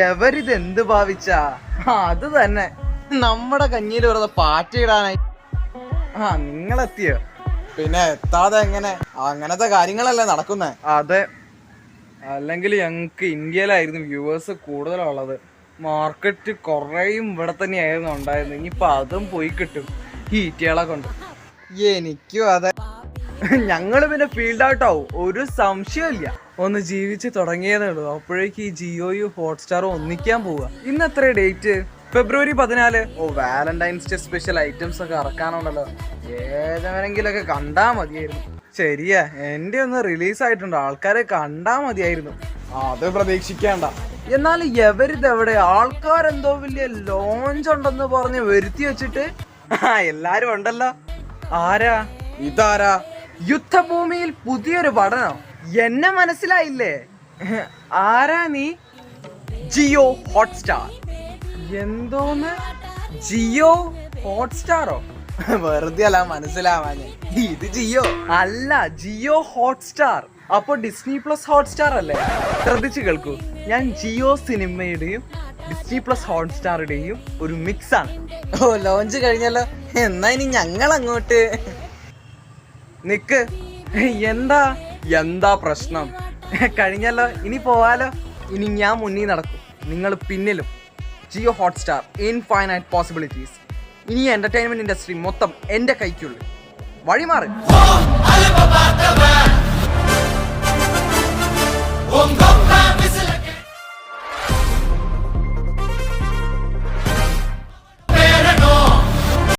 എവരിത് എന്ത് ഭാവിച്ചാ? അത് തന്നെ, നമ്മുടെ കഞ്ഞിയിൽ വെറുതെ പാറ്റയിടാനായി. നിങ്ങളെത്തിയോ? പിന്നെ എത്താതെ എങ്ങനെ? അങ്ങനത്തെ കാര്യങ്ങളല്ലേ നടക്കുന്നേ. അതെ, അല്ലെങ്കിൽ ഞങ്ങക്ക് ഇന്ത്യയിലായിരുന്നു വ്യൂവേഴ്സ് കൂടുതലുള്ളത്. മാർക്കറ്റ് കുറേയും ഇവിടെ തന്നെയായിരുന്നു ഉണ്ടായിരുന്നത്. ഇനിയിപ്പോൾ അതും പോയി കിട്ടും ഹീറ്റുകളെ കൊണ്ട്. എനിക്കും അതെ. ഞങ്ങൾ പിന്നെ ഫീൽഡ് ഔട്ട് ആവും, ഒരു സംശയമില്ല. ഒന്ന് ജീവിച്ച് തുടങ്ങിയതേ ഉള്ളൂ, അപ്പോഴേക്ക് ഈ ജിയോയും ഹോട്ട്സ്റ്റാറും ഒന്നിക്കാൻ പോവുക. ഇന്ന് എത്ര ഡേറ്റ്? ഫെബ്രുവരി 14. വാലന്റൈൻസ് ഡേ സ്പെഷ്യൽ ഐറ്റംസ് ഒക്കെ ഇറക്കാനുണ്ടല്ലോ. ഏതെങ്കിലൊക്കെ കണ്ടാ മതിയായിരുന്നു. ശരിയാ, എൻ്റെ ഒന്ന് റിലീസായിട്ടുണ്ട്, ആൾക്കാരെ കണ്ടാ മതിയായിരുന്നു. അത് പ്രതീക്ഷിക്കേണ്ട. എന്നാൽ എവരിതെവിടെ? ആൾക്കാരെന്തോ വലിയ ലോഞ്ച് ഉണ്ടെന്ന് പറഞ്ഞ് വരുത്തി വെച്ചിട്ട് എല്ലാരും ഉണ്ടല്ലോ. ആരാ? ഇതാരാ? യുദ്ധഭൂമിയിൽ പുതിയൊരു പഠനം. എന്നെ മനസ്സിലായില്ലേ? ആരാ നീ? ജിയോ ഹോട്ട്സ്റ്റാർ. എന്തോന്ന്? ജിയോ ഹോട്ട്സ്റ്റാറോ? വെറുതെ അല്ല മനസ്സിലാവാൻ. ഇത് ജിയോ അല്ല, ജിയോ ഹോട്ട്സ്റ്റാർ. അപ്പൊ ഡിസ്നി പ്ലസ് ഹോട്ട്സ്റ്റാർ അല്ലേ? ശ്രദ്ധിച്ചു കേൾക്കൂ, ഞാൻ ജിയോ സിനിമയുടെയും ഡിസ്നി പ്ലസ് ഹോട്ട്സ്റ്റാറുടെയും ഒരു മിക്സ് ആണ്. ലോഞ്ച് കഴിഞ്ഞല്ലോ, എന്നാ ഇനി ഞങ്ങൾ അങ്ങോട്ട്. നിക്ക്, എന്താ പ്രശ്നം? കഴിഞ്ഞല്ലോ, ഇനി പോവാലോ. ഇനി ഞാൻ മുന്നിൽ നടക്കും, നിങ്ങൾ പിന്നിലും. Jio Hotstar, infinite possibilities. ഇനി എന്റർടൈൻമെന്റ് ഇൻഡസ്ട്രി മൊത്തം എന്റെ കൈക്കുള്ളിൽ. വഴിമാറി.